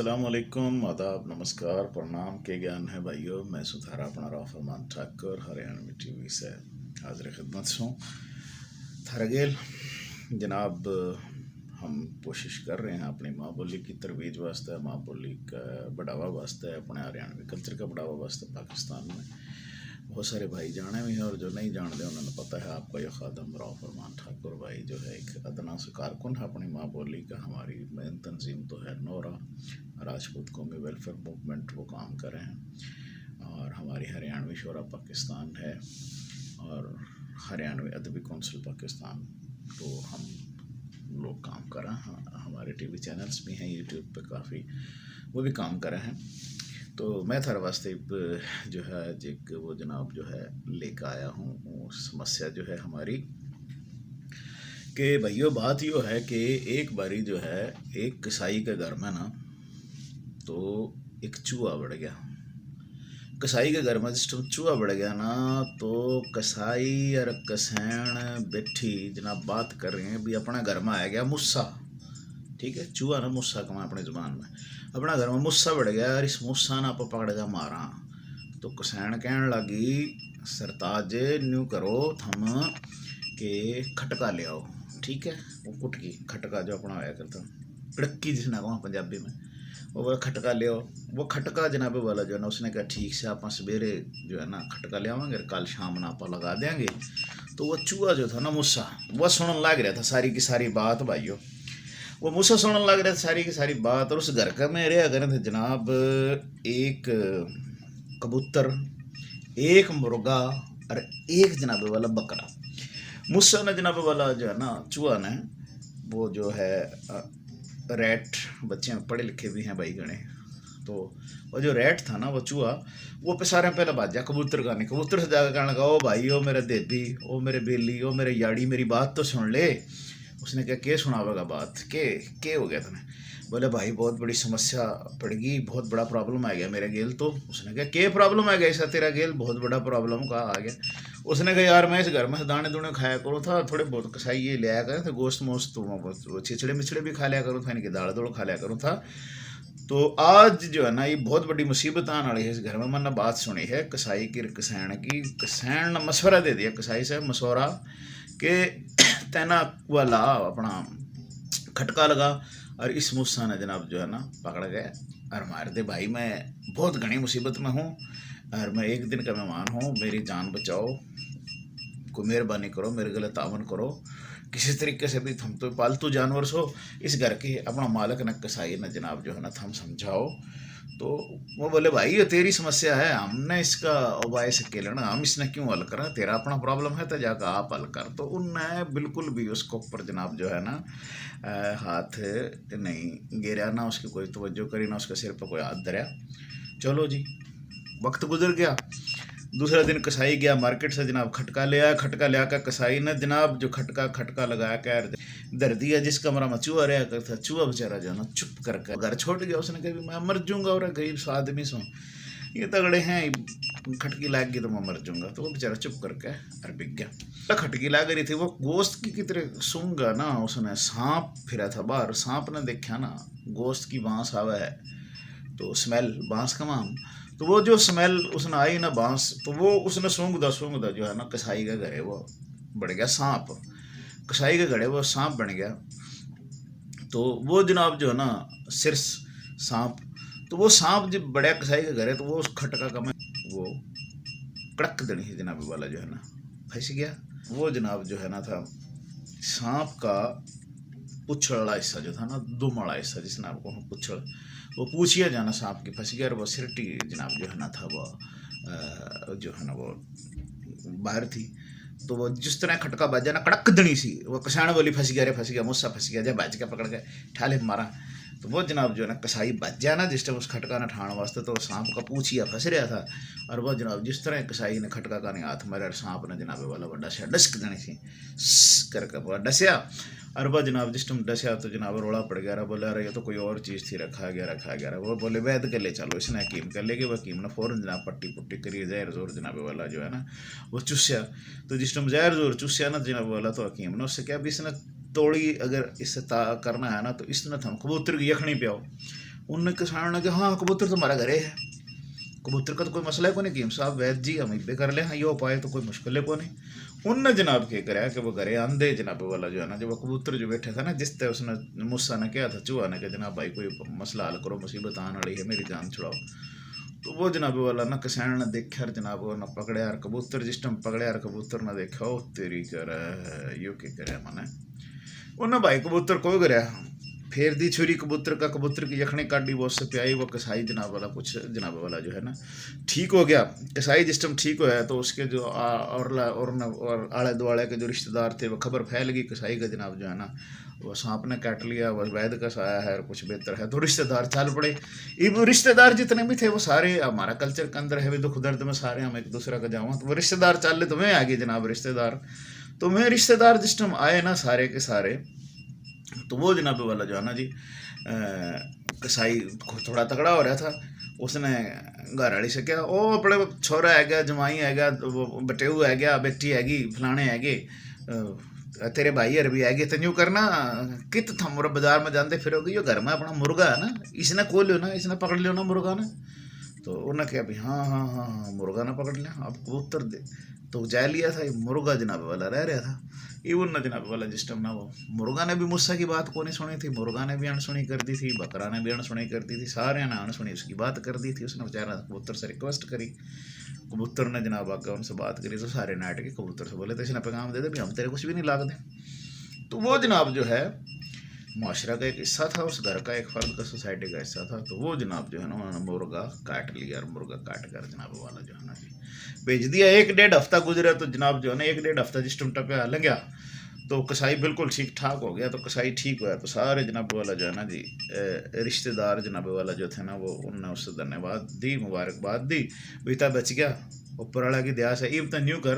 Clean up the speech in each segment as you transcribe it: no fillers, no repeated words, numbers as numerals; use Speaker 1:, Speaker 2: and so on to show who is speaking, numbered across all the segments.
Speaker 1: अस्सलाम वालेकुम, आदाब, नमस्कार, प्रणाम के ज्ञान है भाइयों। मैं सुथारा अपना राव फरमान ठाकुर हरियाणवी टीवी से हाजिर खिदमत हूँ। थरगेल जनाब, हम कोशिश कर रहे हैं अपनी माँ बोली की तरवीज वास्ते, माँ बोली का बढ़ावा वास्ते, अपने हरियाणवी कल्चर का बढ़ावा वास्ते पाकिस्तान में बहुत सारे भाई जाने भी हैं और जो नहीं जानते उन्होंने पता है। आपका यह खादम राव फरमान ठाकुर भाई जो है एक अदना से कारकुन है अपनी माँ बोली का। हमारी मेन तंजीम तो है नोरा राजपूत कौमी वेलफेयर मूवमेंट, वो काम कर रहे हैं। और हमारी हरियाणवी शोरा पाकिस्तान है और हरियाणवी अदबी कौंसिल पाकिस्तान, तो हम लोग काम कर रहे हैं। हमारे टीवी चैनल्स भी हैं यूट्यूब पे काफ़ी, वो भी काम कर रहे हैं। तो मैं थारे वास्ते जो है एक वो जनाब जो है लेकर आया हूँ वो समस्या जो है हमारी कि भैया बात यो है कि एक बारी जो है एक कसाई के घर में ना तो एक चूहा बढ़ गया। कसाई के घर में जिस चूहा बढ़ गया ना तो कसाई और कसैन बैठी जनाब बात कर रहे हैं भी अपने घर में आ गया मुस्सा। ठीक है, चूहा ना मुस्सा कमा अपने ज़ुबान में, अपना घर में मुस्सा बढ़ गया और इस मुस्सा ना आप पकड़ गया मारा। तो कसैन कहने लगी सरताज न्यू करो थम के खटका ले आओ। ठीक है, वो कुटकी खटका जो अपना आया करता पिड़क्की जिसने कहा पंजाबी में, वो खटका ले आओ। वो खटका जनाबे वाला जो है ना उसने कहा ठीक से आप सवेरे जो है ना खटका ले आवेंगे, कल शाम ना आप लगा देंगे। तो वो चूहा जो था ना मुस्सा, वह सुनने लग रहा था सारी की सारी बात भाइयों। वो मुझसे सुनने लग रहा था सारी की सारी बात। और उस घर का में रहा करे थे जनाब एक कबूतर, एक मुर्गा और एक जनाबे वाला बकरा। मुझसे ने जनाबे वाला जो है ना चूहा ने वो जो है रैट, बच्चे पढ़े लिखे भी हैं भाई गणे, तो वो जो रैट था ना वो चूहा वो पे सारे पहले बाजा कबूतर का नहीं, कबूतर से जाकर कहने लगा ओ भाई ओ मेरे देवी, ओ मेरे बेली, ओ मेरे याड़ी, मेरी बात तो सुन ले। उसने कहा के सुनावेगा बात, के हो गया तुम्हें? बोले भाई बहुत बड़ी समस्या पड़ गई, बहुत बड़ा प्रॉब्लम आ गया मेरे गेल। तो उसने कहा के प्रॉब्लम आ गया ऐसा तेरा गेल, बहुत बड़ा प्रॉब्लम का आ गया। उसने कहा यार मैं इस घर में से दाने दूने खाया करूँ था, थोड़े बहुत कसाई ये लिया करे थे गोश्त मोश्त, तो छिछड़े मिछड़े भी खा लिया करूँ था, इनकी दाल दोड़ खा लिया करूँ था। तो आज जो है ना ये बहुत बड़ी मुसीबत आने वाली है इस घर में। मैंने बात सुनी है कसाई की, कसैन की। कसैन ने मशवरा दे दिया कसाई से, मशवरा के तैना वाला अपना खटका लगा और इस मुस्सा ने जनाब जो है ना पकड़ गए और मार दे। भाई मैं बहुत घनी मुसीबत में हूँ और मैं एक दिन का मेहमान हूँ, मेरी जान बचाओ, को मेहरबानी करो, मेरे गले तावन करो किसी तरीके से भी। थम तो पालतू जानवर सो, इस घर के अपना मालिक न कसाई न जनाब जो है ना थम समझाओ। तो वो बोले भाई ये तेरी समस्या है, हमने इसका उपाय से के लेना, हम इसने क्यों हल करें, तेरा अपना प्रॉब्लम है तो जाकर आप हल कर। तो उनने बिल्कुल भी उसको ऊपर जनाब जो है ना हाथ नहीं गिरा, ना उसकी कोई तवज्जो करी, ना उसके सिर पर कोई हाथ धरा। चलो जी, वक्त गुजर गया। दूसरा दिन कसाई गया मार्केट से जनाब खटका ले आया। खटका ले आकर कसाई ने जनाब जो खटका लगाया कैर धर दिया जिस कमरा में चूहा रहा करता। चूहा बेचारा जो है ना चुप करके घर छोड़ गया। उसने कहा मैं मर जाऊंगा और गरीब सा आदमी सो, ये तगड़े हैं, खटकी लाग गई तो मैं मर जाऊंगा। तो वो बेचारा चुप करके और बिक गया। खटकी लाग रही थी, वो गोश्त की तरह सूंघा ना, उसने सांप फिरा था बाहर। सांप ने देखा ना गोश्त की बांस आवा है तो स्मेल बांस का माम, तो वो जो स्मेल उसने आई ना बांस, तो वो उसने सूंघदा जो है ना कसाई का घर है वो बढ़ गया सांप। कसाई के घड़े वो सांप बन गया। तो वो जनाब जो है ना सिर सांप, तो वो सांप जब बड़ा कसाई का घर है तो वो उस खटका का में वो कड़क देनी है जनाब वाला जो है ना फंस गया। वो जनाब जो है ना था सांप का पुछड़ वाला हिस्सा जो था ना, दुम वाला हिस्सा जिसने आपको पुछड़, वो पूछिया जाना सांप की फंस गया। और वो सिरटी जनाब जो है ना था वो जो है ना वो बाहर थी। तो वो जिस तरह खटका बजा ना कड़क दनी सी, वो कसाण बोली फंस गया मुस्सा फंस गया, जब बज के पकड़ के ठाले मारा। तो वो जनाब जो है ना कसाई बजा ना जिस टाइम उस खटका ने ठाण वास्ते, तो सांप का पूछिया फंस रहा था। और वो जनाब जिस तरह कसाई ने खटका का नहीं हाथ मारा और सांप ने जनाबे वाला वो डसया, डस्क दनी सी करके वो डसया। और वह जनाब जिस टाइम डसया तो जनाब रोड़ा पड़ गया। बोले अरे ये तो कोई और चीज़ थी, रखा गया। वो बोले वैद के ले चलो, इसने हकीम कर ले गए। वह हकीम ने फ़ौरन जनाब पट्टी पुट्टी करी, जहर जोर जनाबे वाला जो है ना वो चुस्या। तो जिस टाइम जहर जोर चुस्या ना जनाबे वाला, तो हकीम ने उससे क्या भी इसने तोड़ी, अगर इससे करना है ना तो इसने थम कबूतर की यखनी पियाओ। उनने किसान ने कहा हाँ कबूतर तो हमारा घरे है, कबूतर का तो कोई मसला है को नहीं कीम साहब वैद जी हम इबे कर ले हाँ यो पाए तो कोई मुश्किल है को नहीं। उनने जनाब क्या कराया कि वो घरे आंधे जनाब वाला जो है ना, जब वो कबूतर जो बैठे था ना, जिस तरह उसने मूसा ने कहा था चूहा ने कि जनाब भाई कोई मसला हल करो, मुसीबत आने वाली है, मेरी जान छुड़ाओ। तो वो जनाब वाला ना किसान ने देखा यार जनाब वो ना पकड़े यार कबूतर, जिस टाइम पकड़े यार कबूतर ना देखा ओ तेरी कर यो क्या करे मैंने उन्हें भाई कबूतर को गया फेर दी छुरी कबूतर का, कबूतर की यखनी काटी वो उससे प्याई, वो कसाई जनाब वाला कुछ जनाब वाला जो है ना ठीक हो गया। कसाई जिस टाइम ठीक होया तो उसके जो और आले दुआले के जो रिश्तेदार थे वो खबर फैल गई कसाई का जनाब जो है ना वो सांप ने काट लिया, वो वैद का साया है और कुछ बेहतर है, तो रिश्तेदार चल पड़े। ये रिश्तेदार जितने भी थे वो सारे हमारा कल्चर के अंदर है भी दुख दर्द में सारे हम एक दूसरे का जाऊँ, तो वो रिश्तेदार चल ले तुम्हें आगे जनाब रिश्तेदार, तो मैं रिश्तेदार जिस टाइम आए ना सारे के सारे, तो वो जनाब वाला जो है ना जी कसाई थोड़ा तगड़ा हो रहा था। उसने घर वाली से क्या ओ अपने छोरा है गया, जमाई है गया, बटेऊ है गया, बेटी हैगी, फलाने हैगे, तेरे भाई हर भी हैगे, तो यूँ करना कित थम बाजार में जाते फिरोगे, यो घर में अपना मुर्गा है ना इसने खोल लियो ना, इसने पकड़ लियो ना मुर्गा ने। तो उन्हें क्या भाई हाँ हाँ हाँ हाँ मुर्गा ना पकड़ लिया, अब कबूतर दे तो जा लिया था। ये मुर्गा जनाब वाला रह रहा था, इवन ना जनाब वाला जिस टाइम ना वो मुर्गा ने भी मुस्सा की बात को नहीं सुनी थी, मुर्गा ने भी अनसुनी कर दी थी, बकरा ने भी अनसुनी कर दी थी, सारे ने अनसुनी उसकी बात कर दी थी। उसने बेचारा कबूतर से रिक्वेस्ट करी, कबूतर ने जनाब आकर उनसे बात करी, तो सारे नाट के कबूतर से बोले तो इसने पैगाम दे दे भी हम तेरे कुछ भी नहीं लाग दें। तो वो जनाब जो है माशरा का एक हिस्सा था, उस घर का एक फर्द का सोसाइटी का हिस्सा था, तो वो जनाब जो है ना उन्होंने मुर्गा काट लिया, और मुर्गा काट कर जनाब वाला जो है ना भेज दिया। 1-1.5 हफ्ता गुजरा तो जनाब जो है ना 1-1.5 हफ्ता जिस टाइम टपया लग गया तो कसाई बिल्कुल ठीक ठाक हो गया। तो कसाई ठीक हुआ तो सारे जनाब वाला जो है ना जी रिश्तेदार जनाब वाला जो थे ना वो उनने उससे धन्यवाद दी, मुबारकबाद दी, बेटा बच गया ऊपर वाला की दया से, इब तो न्यू कर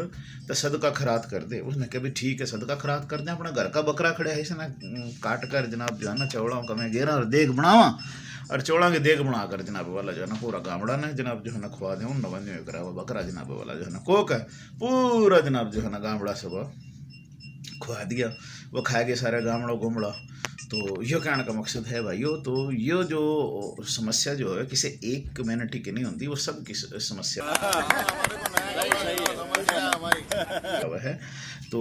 Speaker 1: तो सदका खरात कर दे। उसने कहा भी ठीक है सदका खरात कर दे, अपना घर का बकरा खड़ा है इसने काट कर जनाब जो है ना चौड़ा का मैं गेरा और देख बनावा, और चौड़ा के देख बना कर जनाब वाला जो है ना पूरा गामड़ा ने जनाब जो है ना खुआ दे, उन नवन करा हुआ बकरा जनाब वाला जो है ना कोक है पूरा जनाब जो है ना गामड़ा से वह खुआ दिया, वो खा गया सारा गामड़ा गुमड़ा। तो यो कहने का मकसद है भाइयों, तो ये जो समस्या जो है किसी एक कम्युनिटी की नहीं होती, वो सब की समस्या है। तो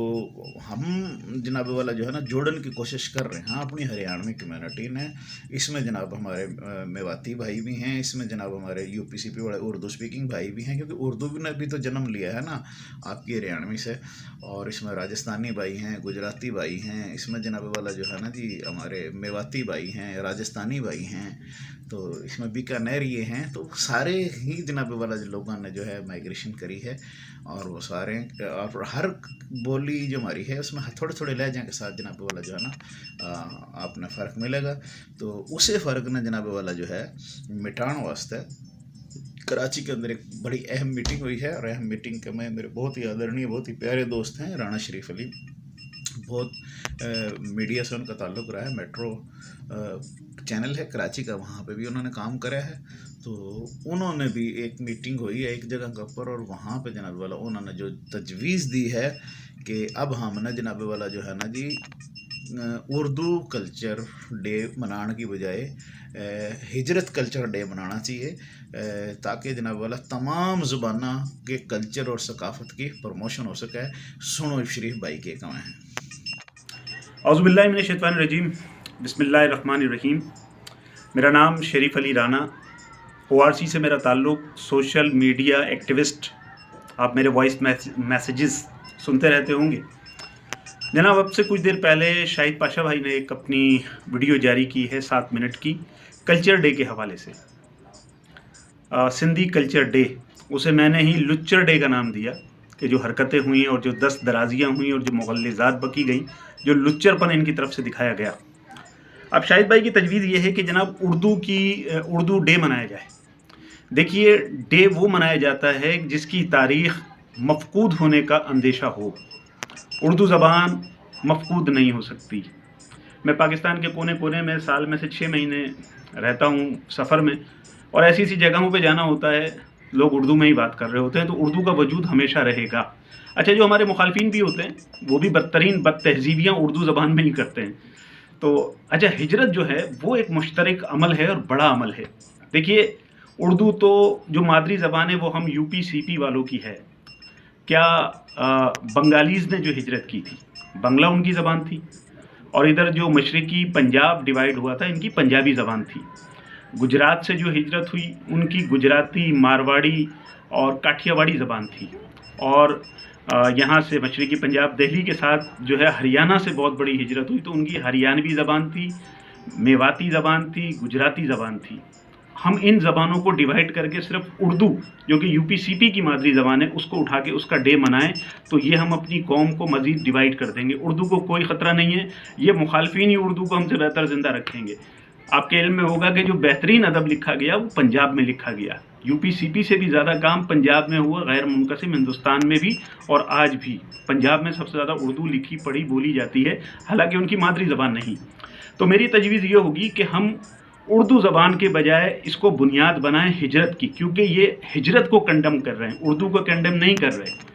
Speaker 1: हम जनाब वाला जो है ना जोड़न की कोशिश कर रहे हैं अपनी हरियाणवी कम्युनिटी ने। इसमें जनाब हमारे मेवाती भाई भी हैं, इसमें जनाब हमारे यूपीसीपी वाले उर्दू स्पीकिंग भाई भी हैं, क्योंकि उर्दू ने भी तो जन्म लिया है ना आपकी हरियाणवी से, और इसमें राजस्थानी भाई हैं, गुजराती भाई हैं, इसमें जनाब वाला जो है ना जी हमारे मेवाती भाई हैं, राजस्थानी भाई हैं, तो इसमें बीकानेर ये हैं। तो सारे ही जनाब वाला जो लोगों ने जो है माइग्रेशन करी है, और वो सारे और हर बोली जो हमारी है उसमें थोड़े थोड़े लहजे के साथ जनाब वाला जो है ना आपने फ़र्क मिलेगा। तो उसे फ़र्क ने जनाब वाला जो है मिटाने वास्ते कराची के अंदर एक बड़ी अहम मीटिंग हुई है, और अहम मीटिंग के में मेरे बहुत ही आदरणीय बहुत ही प्यारे दोस्त हैं राणा शरीफ अली, बहुत मीडिया से उनका ताल्लुक़ रहा है, मेट्रो चैनल है कराची का, वहाँ पे भी उन्होंने काम करा है। तो उन्होंने भी एक मीटिंग हुई है एक जगह के ऊपर, और वहाँ पे जनाब वाला उन्होंने जो तजवीज़ दी है कि अब हमने जनाब वाला जो है ना जी उर्दू कल्चर डे मनाने की बजाय हिजरत कल्चर डे मनाना चाहिए, ताकि जनाब वाला तमाम ज़ुबाना के कल्चर और सकाफ़त की प्रमोशन हो सके। सुनो शरीफ भाई के कमें हैं।
Speaker 2: औज़ुबिल्लाहि मिनश्शैतानिर्रजीम, बिस्मिल्लाहिर्रहमानिर्रहीम। मेरा नाम शरीफ अली राना, ORC से मेरा ताल्लुक़, सोशल मीडिया एक्टिविस्ट। आप मेरे वॉइस मैसेजेस सुनते रहते होंगे। जनाब अब से कुछ देर पहले शाहिद पाशा भाई ने एक अपनी वीडियो जारी की है 7 मिनट की कल्चर डे के हवाले से, सिंधी कल्चर डे। उसे मैंने ही लुच्चर डे का नाम दिया कि जो हरकतें हुई और जो दस्त दराजियाँ हुई और जो मुग़ल्लिज़ात बकी गई, जो लुच्चरपन इनकी तरफ से दिखाया गया। अब शाहिद भाई की तजवीज़ ये है कि जनाब उर्दू डे मनाया जाए। देखिए, डे वो मनाया जाता है जिसकी तारीख़ मफकूद होने का अंदेशा हो। उर्दू ज़बान मफकूद नहीं हो सकती। मैं पाकिस्तान के कोने कोने में साल में से 6 महीने रहता हूँ सफ़र में, और ऐसी ऐसी जगहों पे जाना होता है, लोग उर्दू में ही बात कर रहे होते हैं, तो उर्दू का वजूद हमेशा रहेगा। अच्छा, जो हमारे मुखालफिन भी होते हैं वो भी बदतरीन बदतहजीबियाँ उर्दू ज़बान में ही करते हैं। तो अच्छा, हिजरत जो है वो एक मुश्तरक अमल है और बड़ा अमल है। देखिए, उर्दू तो जो मादरी ज़बान है वो हम यूपी सीपी वालों की है। क्या बंगालीज़ ने जो हिजरत की थी, बंगला उनकी ज़बान थी, और इधर जो मशरक़ी पंजाब डिवाइड हुआ था, इनकी पंजाबी ज़बान थी। गुजरात से जो हिजरत हुई उनकी गुजराती, मारवाड़ी और काठियावाड़ी ज़बान थी। और यहाँ से मशरक़ी पंजाब दिल्ली के साथ जो है हरियाणा से बहुत बड़ी हिजरत हुई, तो उनकी हरियाणवी ज़बान थी, मेवाती ज़बान थी, गुजराती ज़बान थी। हम इन ज़बानों को डिवाइड करके सिर्फ उर्दू, जो कि यूपी सीपी की मादरी ज़बान है, उसको उठा के उसका डे मनाएं, तो ये हम अपनी कौम को मज़ीद डिवाइड कर देंगे। उर्दू को कोई ख़तरा नहीं है, ये मुखालफिन ही उर्दू को हमसे बेहतर ज़िंदा रखेंगे। आपके इल्म में होगा कि जो बेहतरीन अदब लिखा गया वो पंजाब में लिखा गया। यूपी सीपी से भी ज़्यादा काम पंजाब में हुआ, गैर मुनक़सिम हिंदुस्तान में भी, और आज भी पंजाब में सबसे ज़्यादा उर्दू लिखी पढ़ी बोली जाती है, हालांकि उनकी मादरी ज़बान नहीं। तो मेरी तजवीज़ ये होगी कि हम उर्दू ज़बान के बजाय इसको बुनियाद बनाएं हिजरत की, क्योंकि ये हिजरत को कंडम कर रहे हैं, उर्दू को कंडम नहीं कर रहे।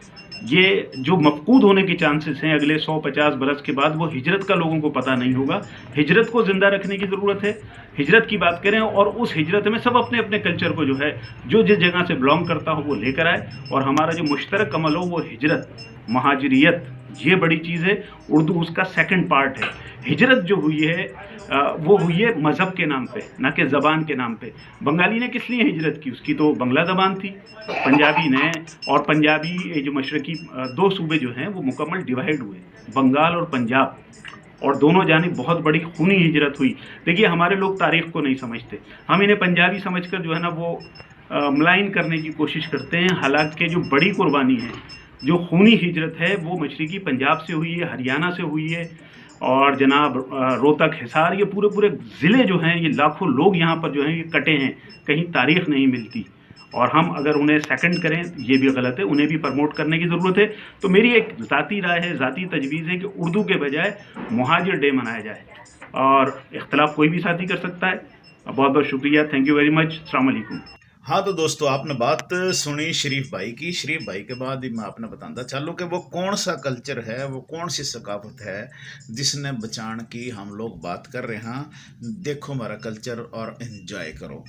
Speaker 2: ये जो मफकूद होने के चांसेस हैं अगले 100-50 बरस के बाद, वो हिजरत का लोगों को पता नहीं होगा। हिजरत को ज़िंदा रखने की ज़रूरत है। हिजरत की बात करें और उस हिजरत में सब अपने अपने कल्चर को जो है, जो जिस जगह से बिलोंग करता हो वो लेकर आए, और हमारा जो मुश्तरक अमल हो वो हिजरत, महाजरियत, ये बड़ी चीज़ है। उर्दू उसका सेकंड पार्ट है। हिजरत जो हुई है वो हुई है मज़हब के नाम पे, ना कि ज़बान के नाम पे। बंगाली ने किस लिए हिजरत की? उसकी तो बंगला ज़बान थी। पंजाबी ने, और पंजाबी जो मशरक़ी दो सूबे जो हैं वो मुकम्मल डिवाइड हुए, बंगाल और पंजाब, और दोनों जानिब बहुत बड़ी खूनी हिजरत हुई। देखिए, हमारे लोग तारीख़ को नहीं समझते, हम इन्हें पंजाबी समझकर जो है ना वो मलाइन करने की कोशिश करते हैं। हालांकि जो बड़ी कुर्बानी है, जो खूनी हिजरत है, वो मशरक़ी पंजाब से हुई है, हरियाणा से हुई है, और जनाब रोहतक, हिसार, ये पूरे पूरे ज़िले जो हैं, ये लाखों लोग यहाँ पर जो हैं ये कटे हैं, कहीं तारीख़ नहीं मिलती। और हम अगर उन्हें सेकंड करें ये भी गलत है, उन्हें भी प्रमोट करने की ज़रूरत है। तो मेरी एक ज़ाती राय है, ज़ाती तजवीज़ है कि उर्दू के बजाय मुहाजिर डे मनाया जाए, और इख्तलाफ कोई भी साथी कर सकता है। बहुत बहुत शुक्रिया, थैंक यू वेरी मच, अस्सलाम वालेकुम।
Speaker 1: हाँ, तो दोस्तों आपने बात सुनी शरीफ भाई की। शरीफ भाई के बाद ही मैं आपने बताता चलूँ कि वो कौन सा कल्चर है, वो कौन सी सकाफत है जिसने बचान की हम लोग बात कर रहे हैं। देखो हमारा कल्चर और एंजॉय करो।